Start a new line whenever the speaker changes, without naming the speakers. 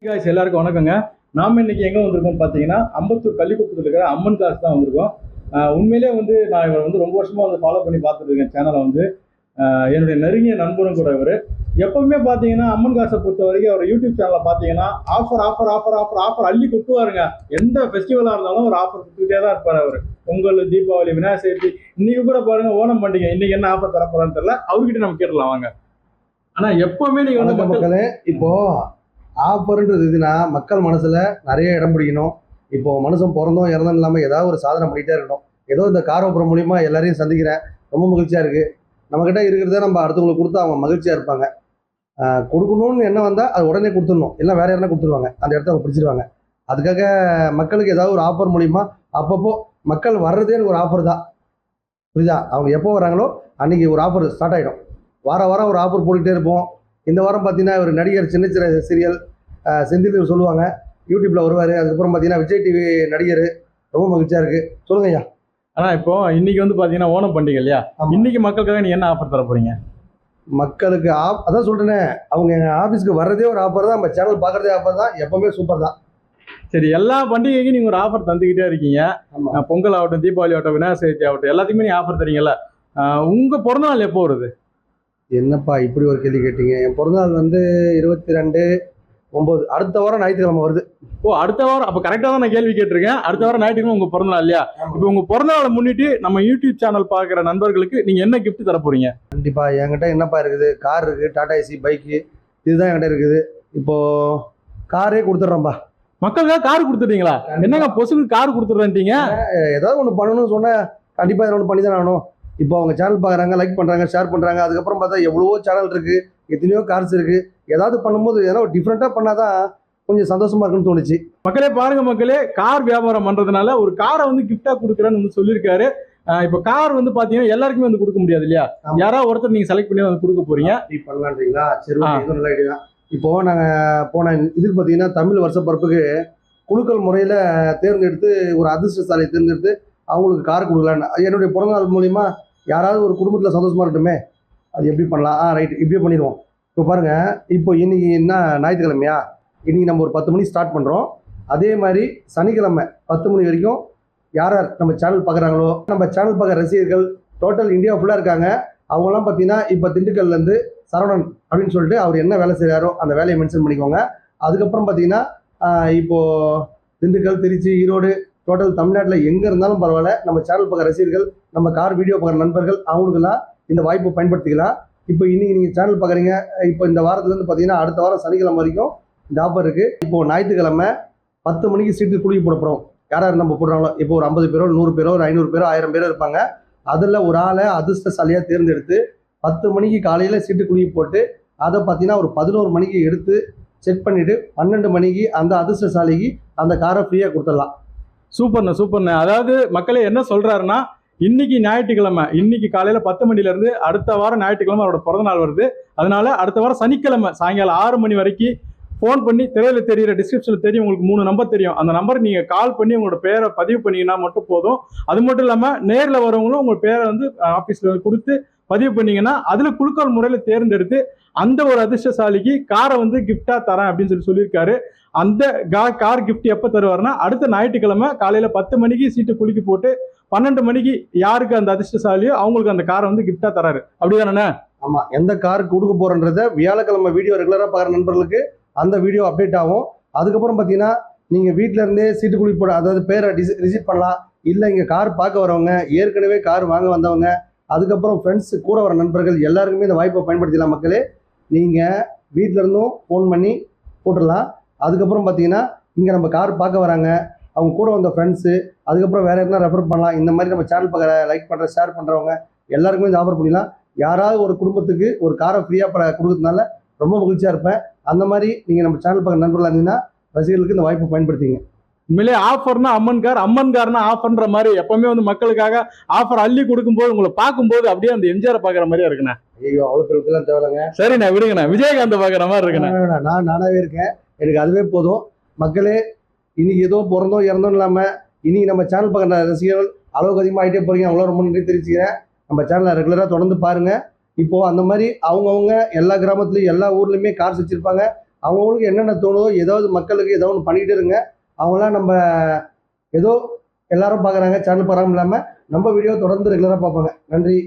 guys எல்லாருக்கும் வணக்கங்க. நாம இன்னைக்கு எங்க வந்திருக்கோம் பாத்தீங்கன்னா அம்பத்தூர் கள்ளிக்குப்பத்தில் இருக்கிற அம்மன் காசு தான் வந்திருக்கோம். உண்மையிலேயே நான் இவரை ரொம்ப வருஷமா ஃபாலோ பண்ணி பார்த்துட்டு இருக்கேன். சேனலை என்னுடைய நெருங்கிய நண்பரும் கூட இவர். எப்பவுமே பாத்தீங்கன்னா அம்மன் காசை பொறுத்த வரைக்கும் அவர் யூடியூப் சேனல்ல பாத்தீங்கன்னா offer offer offer offer offer அள்ளி கொட்டுவாருங்க. எந்த ஃபெஸ்டிவலா இருந்தாலும் ஒரு ஆஃபர் கொடுத்துக்கிட்டே தான் இருப்பார் அவர். பொங்கல், தீபாவளி, விநாயகர் சதுர்த்தி, இன்னைக்கு கூட பாருங்க ஓணம் பண்டிகை, இன்னைக்கு என்ன ஆஃபர் தரப்போறான்னு தெரியல. அவர்கிட்ட நம்ம கேட்டலாம் வாங்க. ஆனா எப்பவுமே நீங்க
மக்களே இப்போ ஆஃபர்ன்றது இதுனா மக்கள் மனசுல நிறைய இடம் பிடிக்கணும். இப்போ மனுஷன் பிறந்தோம் இறந்தும் இல்லாம ஏதாவது ஒரு சாதனை பண்ணிட்டே இருக்கணும். ஏதோ இந்த காரோபுரம் மூலியமா எல்லாரையும் சந்திக்கிறேன், ரொம்ப மகிழ்ச்சியா இருக்கு. நம்ம கிட்ட இருக்கிறத நம்ம அடுத்தவங்களுக்கு கொடுத்து அவங்க மகிழ்ச்சியா இருப்பாங்க. கொடுக்கணும்னு என்ன வந்தா அது உடனே கொடுத்துடணும், இல்லை வேற யாருன்னா கொடுத்துருவாங்க, அந்த இடத்த அவங்க பிடிச்சிருவாங்க. அதுக்காக மக்களுக்கு ஏதாவது ஒரு ஆஃபர் மூலியமா அப்பப்போ மக்கள் வர்றதே ஒரு ஆஃபர் தான், புரியுதா? அவங்க எப்போ வராங்களோ அன்னைக்கு ஒரு ஆஃபர் ஸ்டார்ட் ஆகிடும். வாரம் ஒரு ஆஃபர் போட்டுக்கிட்டே இருப்போம். இந்த வாரம் பார்த்தீங்கன்னா ஒரு நடிகர் சின்ன சின்ன சீரியல் செந்தில் சொல்லுவாங்க, யூடியூப்ல வருவார். அதுக்கப்புறம் பார்த்தீங்கன்னா விஜய் டிவி நடிகர், ரொம்ப மகிழ்ச்சியா இருக்கு. சொல்லுங்க ஐயா.
ஆனால் இப்போ இன்னைக்கு பார்த்தீங்கன்னா ஓணம் பண்டிகை இல்லையா? இன்னைக்கு மக்களுக்காக நீ என்ன ஆஃபர் தர போறீங்க?
மக்களுக்கு அதான் சொல்றேனே, அவங்க ஆஃபீஸ்க்கு வர்றதே ஒரு ஆஃபர் தான், நம்ம சேனல் பார்க்கறதே ஆஃபர் தான், எப்பவுமே சூப்பர் தான்.
சரி, எல்லா பண்டிகைக்கும் நீங்க ஒரு ஆஃபர் தந்துக்கிட்டே இருக்கீங்க. பொங்கல் ஆகட்டும், தீபாவளி ஆகட்டும், விநாயகர் சதுர்த்தி ஆகட்டும், எல்லாத்துக்குமே நீ ஆஃபர் தரீங்கல்ல. உங்க பிறந்த நாள் எப்போ வருது?
என்னப்பா இப்படி ஒரு கேள்வி கேட்டீங்க? என் பிறந்தநாள் 22/9, அடுத்த வாரம் ஞாயிற்றுக்கிழமை வருது.
ஓ, அடுத்த வாரம். அப்ப கரெக்டா தான் நான் கேள்வி கேட்டிருக்கேன். அடுத்த வாரம் ஞாயிற்றுக்கிழமை உங்க பிறந்த நாள் இல்லையா? இப்போ உங்க பிறந்த நாளை முன்னிட்டு நம்ம யூடியூப் சேனல் பாக்குற நண்பர்களுக்கு நீங்க என்ன கிஃப்ட் தர போறீங்க?
கண்டிப்பா என்கிட்ட என்னப்பா இருக்குது, கார் இருக்கு, டாடா ஏசி, பைக்கு, இதுதான் என்கிட்ட இருக்குது. இப்போ காரே கொடுத்துட்றேன்பா.
மக்களுக்காக கார் கொடுத்துட்டீங்களா? என்னங்க பொசுக்கு கார் கொடுத்துட்றேன்ட்டீங்க?
ஏதாவது ஒன்று பண்ணணும்னு சொன்னா கண்டிப்பா இதை ஒன்று பண்ணி தான் ஆகணும். இப்போ அவங்க சேனல் பார்க்குறாங்க, லைக் பண்ணுறாங்க, ஷேர் பண்ணுறாங்க. அதுக்கப்புறம் பார்த்தா எவ்வளவோ சேனல் இருக்குது, எத்தனையோ கார்ஸ் இருக்குது. ஏதாவது பண்ணும்போது ஏதாவது டிஃப்ரெண்ட்டாக பண்ணாதான் கொஞ்சம் சந்தோஷமா இருக்குன்னு தோணுச்சு.
மக்களே பாருங்க, மக்களே கார் வியாபாரம் பண்ணுறதுனால ஒரு காரை கிஃப்டாக கொடுக்குறேன்னு சொல்லியிருக்காரு. இப்போ கார் பார்த்தீங்கன்னா எல்லாருக்குமே கொடுக்க முடியாது இல்லையா? யாராவது ஒருத்தர் நீங்கள் செலக்ட் பண்ணி கொடுக்க போறீங்க.
பண்ணலான்றீங்களா? சரி, இது நல்ல ஐடியா தான். இப்போ நாங்கள் போன இதுக்கு பார்த்தீங்கன்னா தமிழ் வருஷப்பரப்புக்கு குழுக்கள் முறையில் தேர்ந்தெடுத்து ஒரு அதிர்ஷ்டசாலியை தேர்ந்தெடுத்து அவங்களுக்கு கார் கொடுக்கலான்னு, என்னுடைய பிறந்தநாள் மூலிமா யாராவது ஒரு குடும்பத்தில் சந்தோஷமா இருக்கட்டுமே. அது எப்படி பண்ணலாம்? ரைட், இப்படியே பண்ணிடுவோம். இப்போ பாருங்க, இப்போ இன்னைக்கு என்ன ஞாயிற்றுக்கிழமையா? இன்னைக்கு நம்ம ஒரு 10 மணிக்கு ஸ்டார்ட் பண்ணுறோம். அதே மாதிரி சனிக்கிழமை 10 மணி வரைக்கும் யார் யார் நம்ம சேனல் பார்க்குறாங்களோ, நம்ம சேனல் பார்க்குற ரசிகர்கள் டோட்டல் இந்தியா ஃபுல்லாக இருக்காங்க. அவங்களாம் பார்த்தீங்கன்னா இப்போ திண்டுக்கல்லேருந்து சரவணன் அப்படின்னு சொல்லிட்டு அவர் என்ன வேலை செய்கிறாரோ அந்த வேலையை மென்ஷன் பண்ணிக்கோங்க. அதுக்கப்புறம் பார்த்தீங்கன்னா இப்போது திண்டுக்கல், திருச்சி, ஈரோடு, டோட்டல் தமிழ்நாட்டில் எங்கே இருந்தாலும் பரவாயில்ல, நம்ம சேனல் பார்க்குற ரசிகர்கள், நம்ம கார் வீடியோ பார்க்குற நண்பர்கள், அவங்களுக்கெல்லாம் இந்த வாய்ப்பை பயன்படுத்திக்கலாம். இப்போ இன்னைக்கு நீங்கள் சேனல் பார்க்குறீங்க, இப்போ இந்த வாரத்துலேருந்து பார்த்தீங்கன்னா அடுத்த வாரம் சனிக்கிழமை வரைக்கும் இந்த ஆஃபர் இருக்குது. இப்போது ஞாயிற்றுக்கிழமை 10 மணிக்கு சீட்டு குலுக்கி போட போகிறோம். யார் நம்ம போடுறாங்களோ, இப்போ ஒரு 50 பேரோ, 100 பேரோ, ஒரு 500 பேரோ, 1000 பேரோ இருப்பாங்க. அதில் ஒரு ஆளை அதிர்ஷ்டசாலியாக தேர்ந்தெடுத்து 10 மணிக்கு காலையில் சீட்டு குலுக்கி போட்டு அதை பார்த்தீங்கன்னா ஒரு 11 மணிக்கு எடுத்து செக் பண்ணிவிட்டு 12 மணிக்கு அந்த அதிர்ஷ்டசாலிக்கு அந்த காரை ஃப்ரீயாக கொடுத்துடலாம்.
சூப்பர்ண்ண. அதாவது மக்களே என்ன சொல்றாருன்னா, இன்னைக்கு ஞாயிற்றுக்கிழமை, இன்னைக்கு காலையில 10 மணில இருந்து அடுத்த வாரம் ஞாயிற்றுக்கிழமை அவரோட பிறந்த நாள் வருது. அதனால அடுத்த வாரம் சனிக்கிழமை சாயங்காலம் 6 மணி வரைக்கும் ஃபோன் பண்ணி, திரையில தெரியுற டிஸ்கிரிப்ஷன்ல தெரியும், உங்களுக்கு 3 நம்பர் தெரியும். அந்த நம்பர் நீங்க கால் பண்ணி உங்களோட பேரை பதிவு பண்ணீங்கன்னா மட்டும் போதும். அது மட்டும் இல்லாம நேர்ல வரவங்களும் உங்க பேரை ஆபீஸ்ல கொடுத்து பதிவு பண்ணீங்கன்னா அதுல குழுக்கள் முறையில தேர்ந்தெடுத்து அந்த ஒரு அதிர்ஷ்டசாலிக்கு காரை கிஃப்டா தரேன் அப்படின்னு சொல்லியிருக்காரு. அந்த கார் கிஃப்ட் எப்போ தருவாருன்னா அடுத்த ஞாயிற்றுக்கிழமை காலையில 10 மணிக்கு சீட்டு குலுக்கி போட்டு 12 மணிக்கு யாருக்கு அந்த அதிர்ஷ்டசாலியோ அவங்களுக்கு அந்த காரை கிஃப்டா தராரு. அப்படிதானே?
ஆமா, எந்த கார் கொடுக்க போறன்றத வியாழக்கிழமை வீடியோ ரெகுலரா பார்க்குற நண்பர்களுக்கு அந்த வீடியோ அப்டேட் ஆகும். அதுக்கப்புறம் பார்த்தீங்கன்னா நீங்க வீட்டில இருந்தே சீட்டு குலுக்கி போட, அதாவது பேரை ரிசீவ் பண்ணலாம். இல்லை இங்க கார் பார்க்க வரவங்க, ஏற்கனவே கார் வாங்க வந்தவங்க, அதுக்கப்புறம் ஃப்ரெண்ட்ஸ் கூட வர நண்பர்கள் எல்லாருக்குமே இந்த வாய்ப்பை பயன்படுத்திக்கலாம். மக்களே, நீங்க வீட்டில இருந்தும் ஃபோன் பண்ணி போட்டுடலாம். அதுக்கப்புறம் பார்த்தீங்கன்னா இங்கே நம்ம கார் பார்க்க வராங்க, அவங்க கூட வந்த ஃப்ரெண்ட்ஸு, அதுக்கப்புறம் வேறு எதுனா ரெஃபர் பண்ணலாம். இந்த மாதிரி நம்ம சேனல் பார்க்குற, லைக் பண்ணுற, ஷேர் பண்ணுறவங்க எல்லாருக்குமே இந்த ஆஃபர் பண்ணிடலாம். யாராவது ஒரு குடும்பத்துக்கு ஒரு காரை ஃப்ரீயாக கொடுக்கறதுனால ரொம்ப மகிழ்ச்சியாக இருப்பேன். அந்த மாதிரி நீங்கள் நம்ம சேனல் பார்க்குற நண்பர்களாக இருந்தீங்கன்னா ரசிகர்களுக்கு இந்த வாய்ப்பை பயன்படுத்திங்க.
உண்மையிலே ஆஃபர்னா அம்மன் கார்னா ஆஃபர்ன்ற மாதிரி எப்பவுமே மக்களுக்காக ஆஃபர் அள்ளி கொடுக்கும்போது உங்களை பார்க்கும்போது அப்படியே அந்த எம்ஜிஆர் பார்க்குற மாதிரியா இருக்குண்ணா.
ஐயோ, அவ்வளோ பேருக்குலாம் தேவையில்லைங்க.
சரிண்ணா, விடுங்கண்ணா. விஜயகாந்த் பார்க்குற மாதிரி இருக்குண்ணா.
நான் நானாவே இருக்கேன், எனக்கு அதுவே போதும். மக்களே, இன்னைக்கு ஏதோ பிறந்தோம் இறந்தோம் இல்லாமல் இன்னைக்கு நம்ம சேனல் பார்க்குற ரசிகர்கள் அளவுக்கு அதிகமாக ஆகிட்டே போகிறீங்க. அவ்வளோ ரொம்ப நன்றி தெரிவிச்சுக்கிறேன். நம்ம சேனலை ரெகுலராக தொடர்ந்து பாருங்கள். இப்போது அந்த மாதிரி அவங்கவுங்க எல்லா கிராமத்துலையும் எல்லா ஊர்லேயுமே கார்ஸ் வச்சுருப்பாங்க. அவங்களுக்கு என்னென்ன தோணுதோ ஏதாவது மக்களுக்கு ஏதோ ஒன்று பண்ணிக்கிட்டே இருங்க. அவங்களாம் நம்ம ஏதோ எல்லாரும் பார்க்குறாங்க சேனல் பார்க்காம இல்லாமல் நம்ம வீடியோ தொடர்ந்து ரெகுலராக பார்ப்பாங்க. நன்றி.